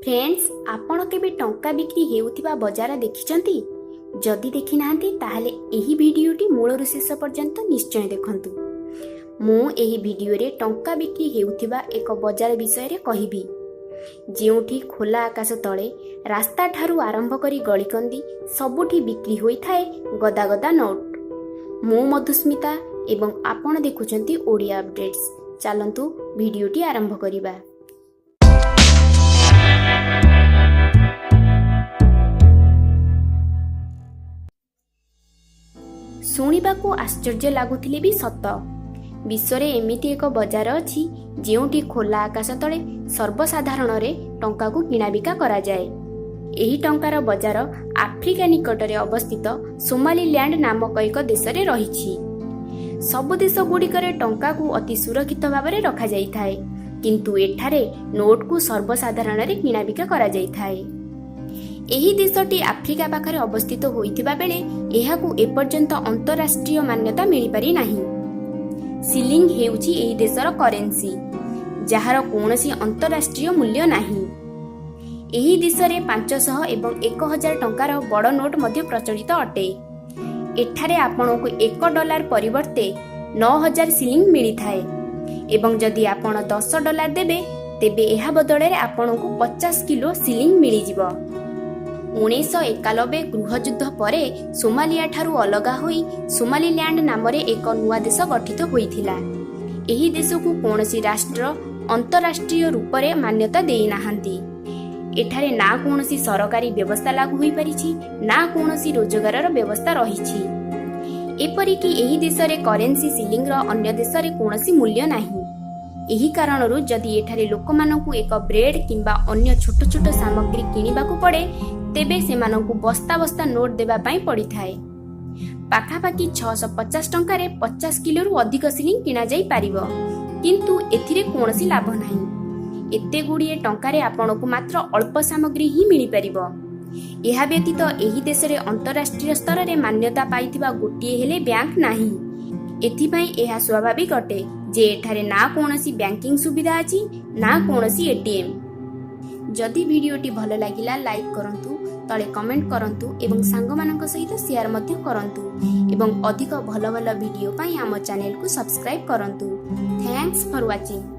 Friends, आपण केबे टंका बिक्री हेउथिबा बजार देखिचंती? जदि देखि नाहंती ताहले एही भिडियोटी मूलरु शेष पर्यंत निश्चय देखंतु। मु एही भिडियो रे टंका बिक्री हेउथिबा एक बजार विषय रे कहिबी, जेउठी खोला आकाश तले रास्ता ठारू आरंभ करी गलिकंदी सबुठी बिक्री होई थाए गदा गदा नोट। मु मधुस्मिता एवं आपण देखुचंती ओडिया अपडेट्स। चलंतु भिडियोटी आरंभ करिबा। शुणिबाकू आश्चर्य लागुथिले भी सत, विश्व रे एमिति एक बजार अछि जेउठी खोला आकाश तले सर्वसाधारण रे टंका को किणाबिका करा जाए। एही टंकार बजार आफ्रिका निकटरे अवस्थित सोमालीलैंड नामक एक देश रे रहिछि। सब देश गुड़िकरे टंका को अति सुरक्षित भाव में रखा जाई थाए, किंतु एठारे नोट को सर्वसाधारण रे किणाबिका करा जाई थाए। एही देशटी आफ्रिका पाखरे अवस्थित होइथिबा बेले एहाकू एपर्यंत अंतरराष्ट्रीय मान्यता मिली पारि नाही। सिलिंग हेउछि एही देशर करेन्सी, जहार कोनोसी अंतरराष्ट्रीय मूल्य नाही। एही देश रे 500 एवं 1000 टंकार बड़ नोट मध्य प्रचलित अटे। एठारे आपनको $1 परिवर्ते 9000 सिलिंग मिली थाए एवं जदि आपण $10 देबे तेबे एहा बदले आपनको 50 किलो सिलिंग मिली जिवो। 1991 गृहयुद्ध परे सोमालिया ठारू अलगा होई सोमालीलैंड नामरे एक नुआ देश गठित होइथिला। एही देशकू कोनोसी राष्ट्र अंतरराष्ट्रीय रूप रे मान्यता देई नाहंती। एठारे ना कोनोसी सरकारी व्यवस्था लागू होई परिछि, ना कोनोसी रोजगारर व्यवस्था रहिछि। एपरिकि एही देश रे करेन्सी सिलिंग रो अन्य देश रे कोनोसी मूल्य नाही। एही कारणरू जदि एठारे लोकमानंकू एक ब्रेड किंबा अन्य छोट छोट सामग्री किनिबाकू पड़े तेबे सेमानंकू बस्ता बस्ता नोट देबा पई पड़ी थाए। पाखापाखि 650 टंका रे 50 किलो अधिक सिलिंग किना जाई पारिबो, किंतु एथिरे कोनोसी लाभ नाही। एते गुड़िए टंकारे आपनको मात्र अल्प सामग्री ही मिली पारिबो। एहा व्यतीत एही देश रे अंतरराष्ट्रीय स्तर रे मान्यता पाइथिबा गोटिए हेले बैंक नाही। एथिपई एहा स्वाभाविक अटे जे एठारे ना कोनोसी बैंकिंग सुविधा अछि, ना कोनोसी एटीएम। जदि भिडियोटी भल लागिला लाइक करंतु, तले कमेंट करंतु एवं सांगमानक सहित शेयर मध्य करंतु एवं अधिक भल भल वीडियो पई आम चैनल को सब्सक्राइब करंतु। Thanks for watching.